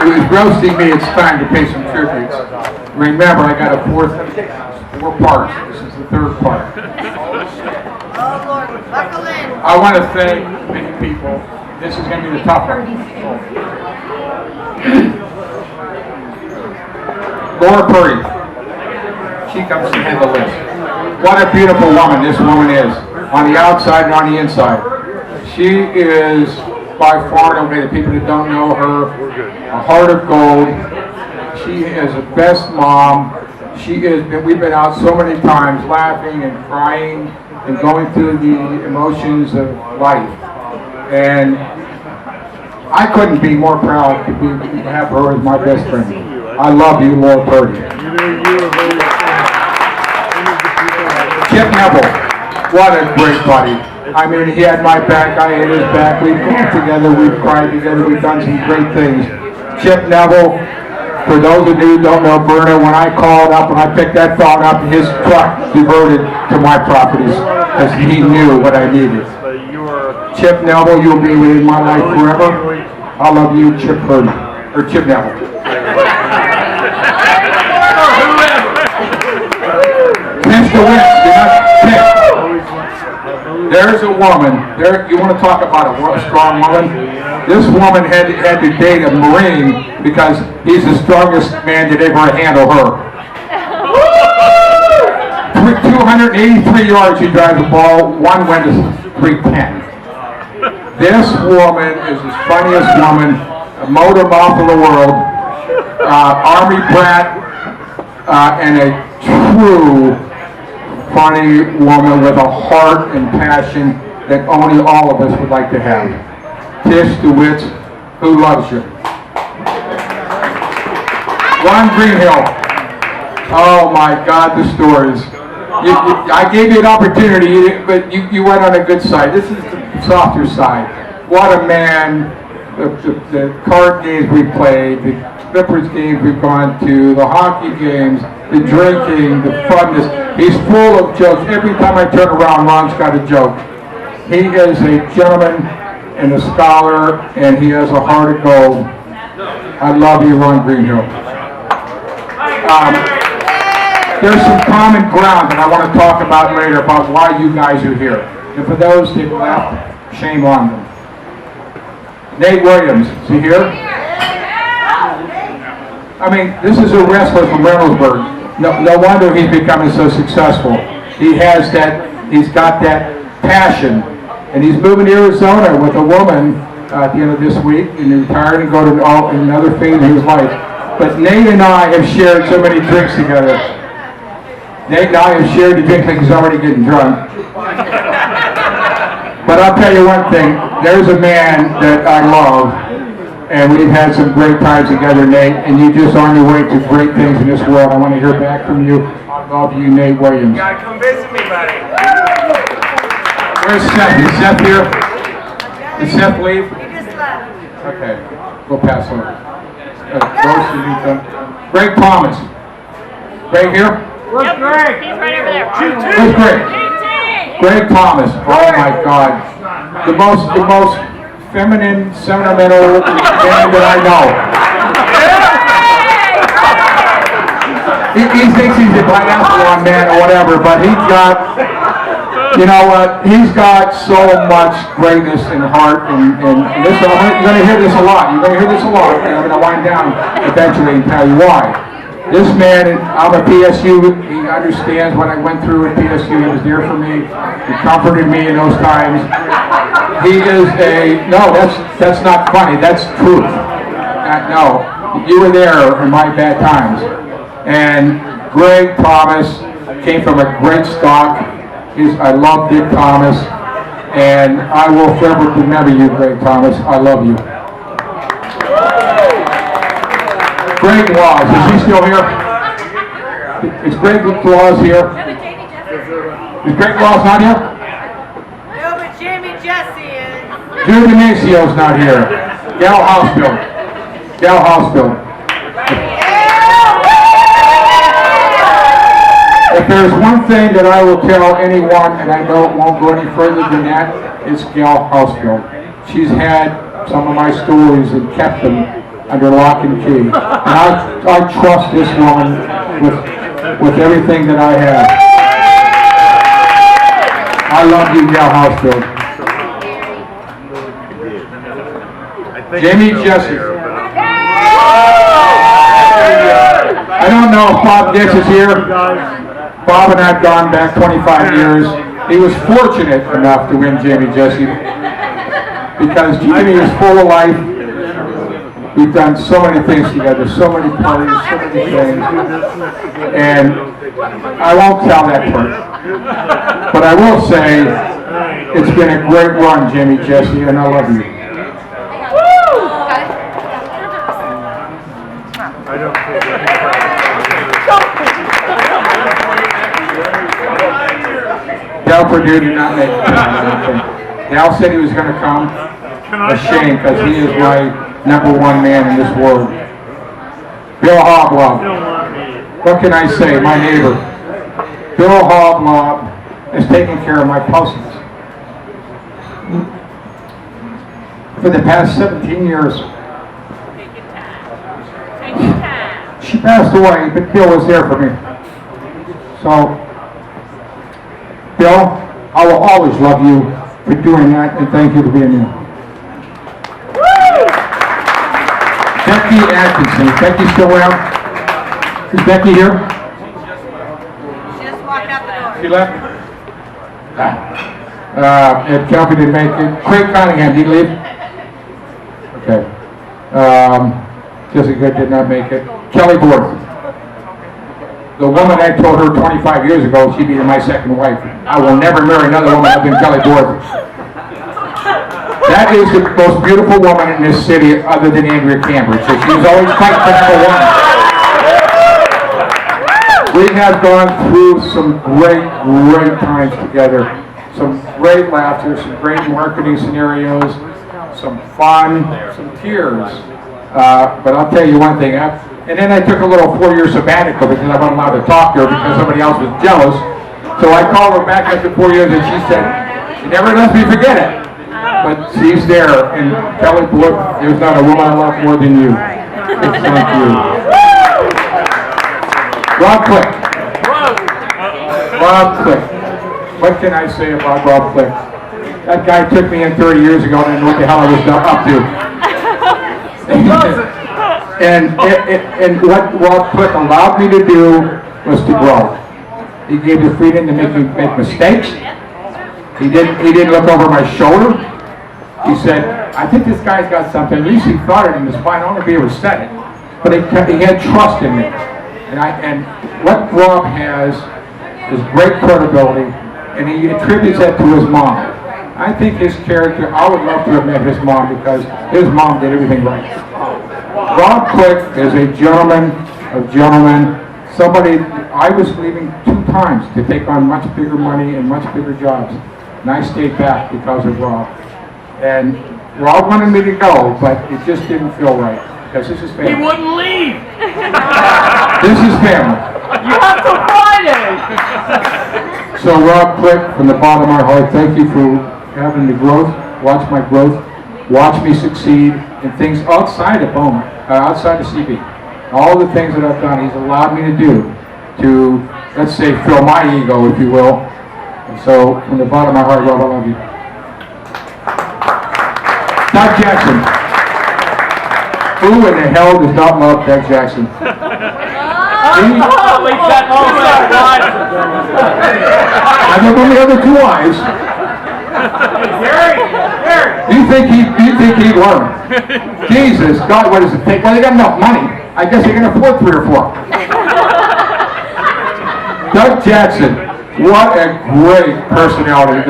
who's roasting me, it's time to pay some tributes. Remember, I got four parts. This is the third part. Oh, Lord, buckle in. I want to thank many people. This is going to be the tough one. Laura Purdy. She comes to head the list. What a beautiful woman this woman is, on the outside and on the inside. She is by far and away, the people that don't know her, a heart of gold. She is the best mom. We've been out so many times laughing and crying and going through the emotions of life. And I couldn't be more proud to have her as my best friend. I love you, Laura Purdy. Chip Neville, what a great buddy. I mean, he had my back, I had his back. We've gone together, we've cried together, we've done some great things. Chip Neville, for those of you who don't know Berna, when I called up and I picked that phone up, his truck diverted to my properties because he knew what I needed. Chip Neville, you'll be in my life forever. I love you, Chip Purdy, or Chip Neville. Pinch the win, you're not picked. There's a woman, you want to talk about a strong woman? This woman had to date a Marine because he's the strongest man that ever handled her. 283 yards she drives the ball, one went to 310. This woman is the funniest woman, a motor mouth of the world, Army brat, and a true funny woman with a heart and passion that only all of us would like to have. Tish DeWitt, who loves you. Ron Greenhill. Oh my God, the stories. I gave you an opportunity, but you went on a good side. This is the softer side. What a man. The card games we played, the Clippers games we've gone to, the hockey games, the drinking, the funness. He's full of jokes. Every time I turn around, Ron's got a joke. He is a gentleman and a scholar, and he has a heart of gold. I love you, Ron Greenhill. There's some common ground that I want to talk about later about why you guys are here. And for those that left, shame on them. Nate Williams, is he here? I mean, this is a wrestler from Reynoldsburg. No wonder he's becoming so successful. He's got that passion. And he's moving to Arizona with a woman at the end of this week and retired and go to another phase of his life. But Nate and I have shared so many drinks together. Nate and I have shared the drink like he's already getting drunk. But I'll tell you one thing, there's a man that I love, and we've had some great times together, Nate, and you just on your way to great things in this world. I want to hear back from you. I love you, Nate Williams. You gotta come visit me, buddy. Where's Seth? Is Seth here? Did Seth leave? He just left. Okay, we'll pass over. Greg Thomas. Greg here? Where's Greg? He's right over there. Where's Greg? Greg Thomas. Oh my God. The most feminine, sentimental man that I know. He thinks he's a biathlon man or whatever, but he's got, you know what, he's got so much greatness and heart, and this, you're going to hear this a lot. You're going to hear this a lot, and I'm going to wind down eventually and tell you why. This man, I'm a PSU, he understands what I went through at PSU, he was there for me, he comforted me in those times. He is no, that's not funny, that's truth. No, you were there in my bad times. And Greg Thomas came from a great stock. I love Dick Thomas, and I will forever remember you, Greg Thomas. I love you. Greg Laws, is he still here? Is Greg Laws here? Is Greg Laws not here? No, but Jamie Jesse is. Jude Ignacio's not here. Gal Housefield. Gal Housefield. If there's one thing that I will tell anyone, and I know it won't go any further than that, it's Gal Housefield. She's had some of my stories and kept them under lock and key. And I trust this woman with everything that I have. I love you, Gal Housfield. Jamie Jesse. I don't know if Bob Dix is here. Bob and I have gone back 25 years. He was fortunate enough to win Jamie Jesse because Jamie is full of life. We've done so many things together, so many parties, so many things. And I won't tell that part. But I will say it's been a great run, Jamie Jesse, and I love you. Dal Purdue did not make it. Dal said he was going to come. A shame, because he is my #1 man in this world. Bill Hoblob. What can I say? My neighbor. Bill Hoblob is taking care of my puzzles. For the past 17 years. She passed away, but Bill was there for me. So, Bill, I will always love you for doing that, and thank you for being here. Becky Atkinson. Is Becky still around? Is Becky here? She just walked out the door. She left? And Kelvin didn't make it. Craig Cunningham, did he leave? Okay. Jessica did not make it. Kelly Borth. The woman I told her 25 years ago she'd be my second wife. I will never marry another woman other than Kelly Borth. That is the most beautiful woman in this city other than Andrea Cambridge. So she's always fighting for #1. We have gone through some great times together. Some great laughter, some great marketing scenarios, some fun, some tears. But I'll tell you one thing. And then I took a little 4-year sabbatical because I wasn't allowed to talk to her because somebody else was jealous. So I called her back after 4 years and she said, "You never let me forget it." But she's there, and Kelly Borth, there's not a woman I love more than you. Thank you. Rob Click. Rob Click. What can I say about Rob Click? That guy took me in 30 years ago and I didn't know what the hell I was up to. And what Rob Click allowed me to do was to grow. He gave me freedom to make mistakes. He didn't look over my shoulder. He said, "I think this guy's got something." At least he thought it in his mind. I don't know if he ever said it, but he had trust in me. And what Rob has is great credibility, and he attributes that to his mom. I think his character, I would love to have met his mom because his mom did everything right. Rob Click is a gentleman of gentlemen. Somebody, I was leaving 2 times to take on much bigger money and much bigger jobs. And I stayed back because of Rob. And Rob wanted me to go, but it just didn't feel right. Because this is family. He wouldn't leave. This is family. You have till Friday. So Rob Click, from the bottom of my heart, thank you for having the growth, watch my growth, watch me succeed in things outside of Beaumont, outside of CB. All the things that I've done, he's allowed me to do to, let's say, fill my ego, if you will. And so, from the bottom of my heart, Rob, I love you. Doug Jackson. Who in the hell does not love Doug Jackson? I've only other 2 wives. You think he'd learn? Jesus, God, what does it take? Well, they got enough money. I guess they can afford 3 or 4. Doug Jackson, what a great personality.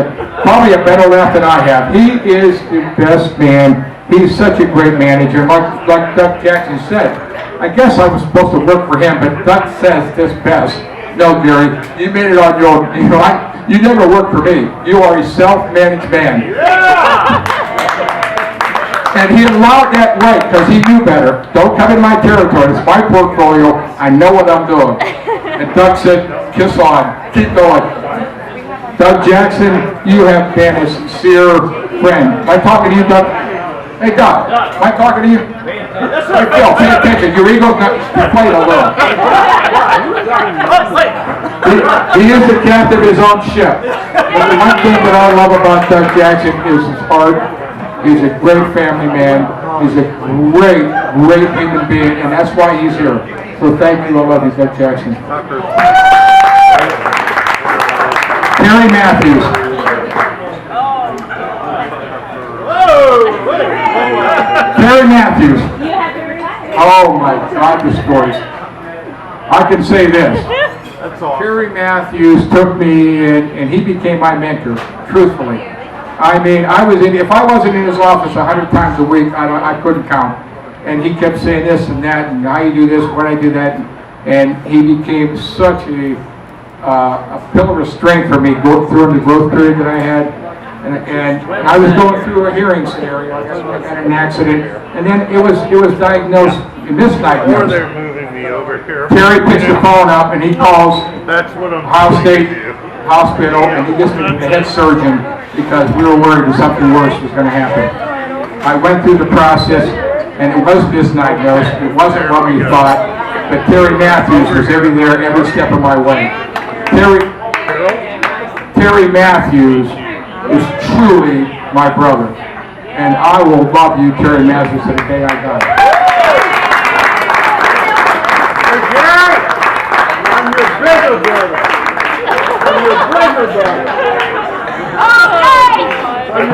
Probably a better laugh than I have. He is the best man. He's such a great manager. Like Doug Jackson said, I guess I was supposed to work for him, but Doug says this best. No, Gary, you made it on your own. You never worked for me. You are a self-managed man. Yeah! And he allowed that right because he knew better. Don't come in my territory. It's my portfolio. I know what I'm doing. And Doug said, kiss on. Keep going. Doug Jackson, you have been a sincere friend. Am I talking to you, Doug? Hey, Doug, am I talking to you? Hey, Phil, pay attention. Your ego's not inflated a little. He is the captain of his own ship. But the one thing that I love about Doug Jackson is his heart. He's a great family man. He's a great, great human being, and that's why he's here. So thank you. I love you, Doug Jackson. Terry Matthews. Terry Matthews. Oh my God, the stories. I can say this. Terry Matthews took me in, and he became my mentor, truthfully. I mean, if I wasn't in his office 100 times a week, I couldn't count. And he kept saying this and that, and how you do this, when I do that. And he became such a pillar of strength for me through the growth period that I had. And I was going through a hearing scenario. I had an accident, and then it was diagnosed, misdiagnosed. They're moving me over here. Terry picks the phone up, and he calls That's what I'm Ohio trying State to do. Hospital, and he gets me to the head surgeon because we were worried that something worse was going to happen. I went through the process, and it was misdiagnosed. It wasn't what we thought, but Terry Matthews was every step of my way. Terry Matthews is truly my brother, and I will love you, Terry Matthews, to the day I die. I'm your brother, brother. I'm your brother, brother.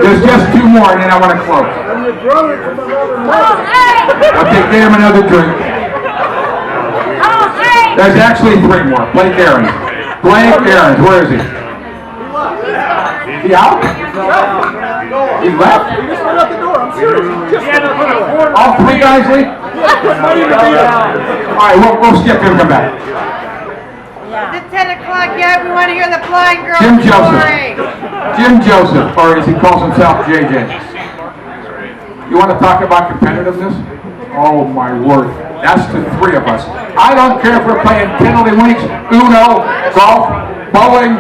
There's just two more, and then I want to close. I'm your brother from another mother. Okay, get him another drink. There's actually three more. Blake Aarons. Blake Aarons, where is he? He out? He left? He just went out the door. I'm serious. All three guys leave? All right, we'll skip him and come back. Is it 10 o'clock yet? We want to hear the blind girl Jim Joseph. story. Jim Joseph, or as he calls himself, JJ. You want to talk about competitiveness? Oh my word. That's the three of us. I don't care if we're playing penalty weeks, Uno, golf, bowling,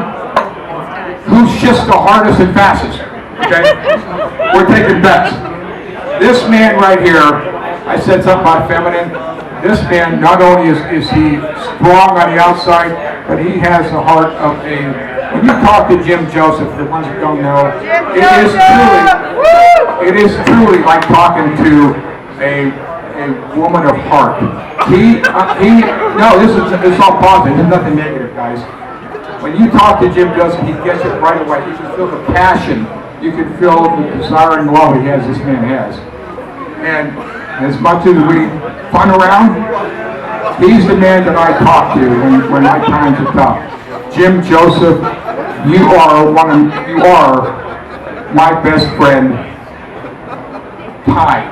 who's just the hardest and fastest. Okay? We're taking bets. This man right here, I said something about feminine. This man, not only is he strong on the outside, but he has the heart of when you talk to Jim Joseph, the ones who don't know, it is truly like talking to a woman of heart. It's all positive. There's nothing negative, guys. When you talk to Jim Joseph, he gets it right away. You can feel the passion. You can feel the desire and love this man has. And as much as we fun around, he's the man that I talk to when my times are tough. Jim Joseph, you are my best friend. Tied.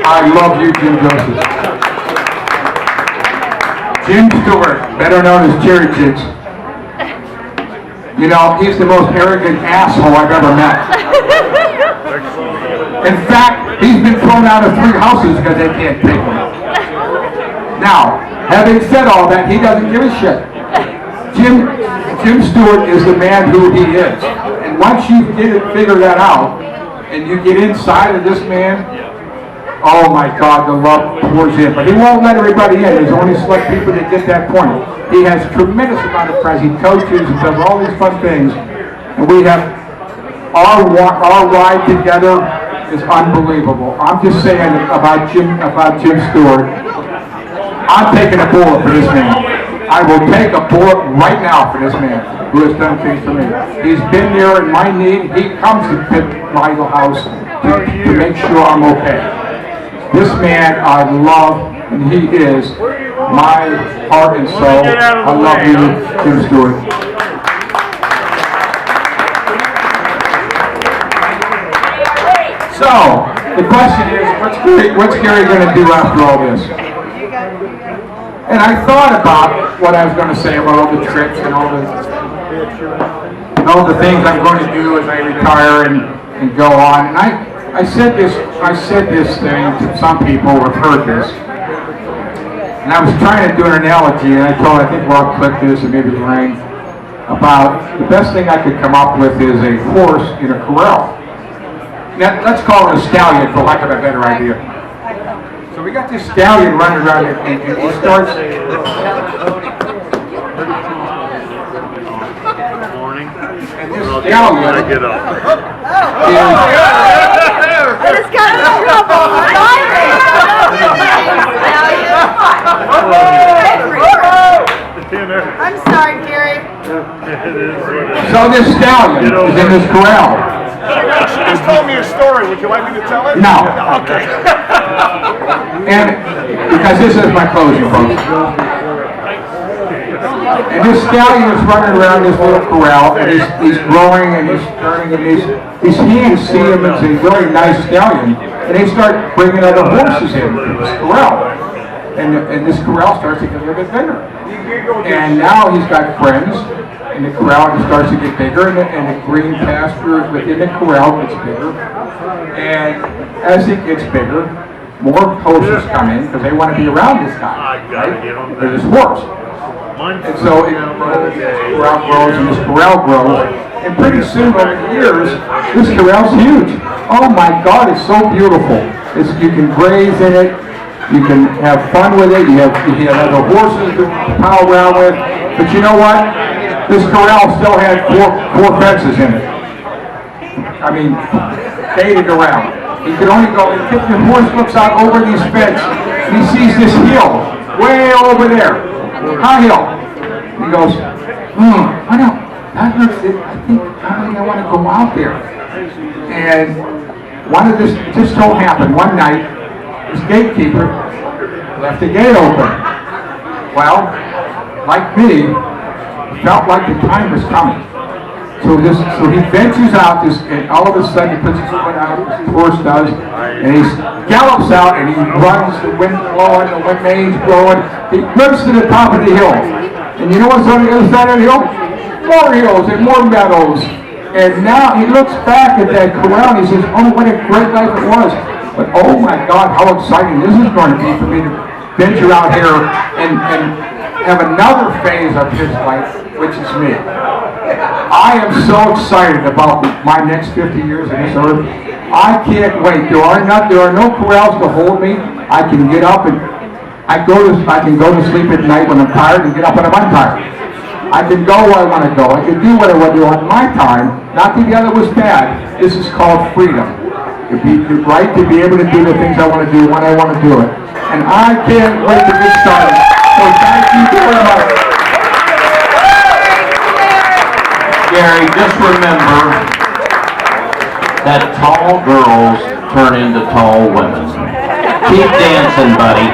I love you, Jim Joseph. Jim Stewart, better known as Cherry Chicks. You know, he's the most arrogant asshole I've ever met. In fact, he's been thrown out of 3 houses because they can't take him. Now, having said all that, he doesn't give a shit. Jim Stewart is the man who he is. And once you figure that out, and you get inside of this man, oh my God, the love pours in. But he won't let everybody in. There's only select people that get that point. He has a tremendous amount of pride. He coaches and does all these fun things. And we have our ride together is unbelievable. I'm just saying about Jim Stewart. I'm taking a bullet for this man. I will take a bullet right now for this man who has done things for me. He's been there in my need. He comes to my house to make sure I'm okay. This man I love, and he is my heart and soul. I love you, Jim Stewart. So, the question is, what's Gary going to do after all this? And I thought about what I was going to say about all the trips and all the things I'm going to do as I retire and go on. And I said this thing to some people who have heard this. And I was trying to do an analogy, and I think Rob clipped this, and maybe Lorraine, about the best thing I could come up with is a horse in a corral. let's call it a stallion for lack of a better idea. So we got this stallion running around and he starts. Morning. And this stallion I get up. I just got in trouble. I'm sorry, Gary. So this stallion is in this corral. She just told me a story. Would you like me to tell it? No. Okay. And because this is my closing, folks. And this stallion is running around this little corral, and he's growing and he's turning, and these hands see him as a really nice stallion, and they start bringing other horses in to this corral. And this corral starts to get a little bit bigger. And now he's got friends, and the corral starts to get bigger, and the green pasture within the corral gets bigger. And as it gets bigger, more horses come in because they want to be around this guy, right? Or this horse. And so it grows, this corral grows, and this corral grows. And pretty soon, over the years, this corral's huge. Oh my God, it's so beautiful. You can graze in it. You can have fun with it. You have other horses to pile around with. But you know what? This corral still had four fences in it. I mean, gated around. He could only go, if the horse looks out over these fences, he sees this hill way over there. High hill. He goes, that looks, I think I want to go out there. And just so happened one night, this gatekeeper left the gate open. Well, like me, felt like the time was coming. So he ventures out, and all of a sudden he puts his foot out, the horse does, and he gallops out and he runs, the wind blowing, the wind mane's blowing. He lives to the top of the hill. And you know what's on the other side of the hill? More hills and more meadows. And now he looks back at that corral and he says, oh, what a great life it was. But oh my God, how exciting this is going to be for me to venture out here and have another phase of his life, which is me. I am so excited about my next 50 years on this earth. I can't wait. There are no corrals to hold me. I can get up and I can go to sleep at night when I'm tired and get up when I'm untired. I can go where I want to go. I can do what I want to do on my time. Not that the other was bad. This is called freedom. The right to be able to do the things I want to do when I want to do it. And I can't wait to get started. So thank you very much. Gary, just remember that tall girls turn into tall women. Keep dancing, buddy.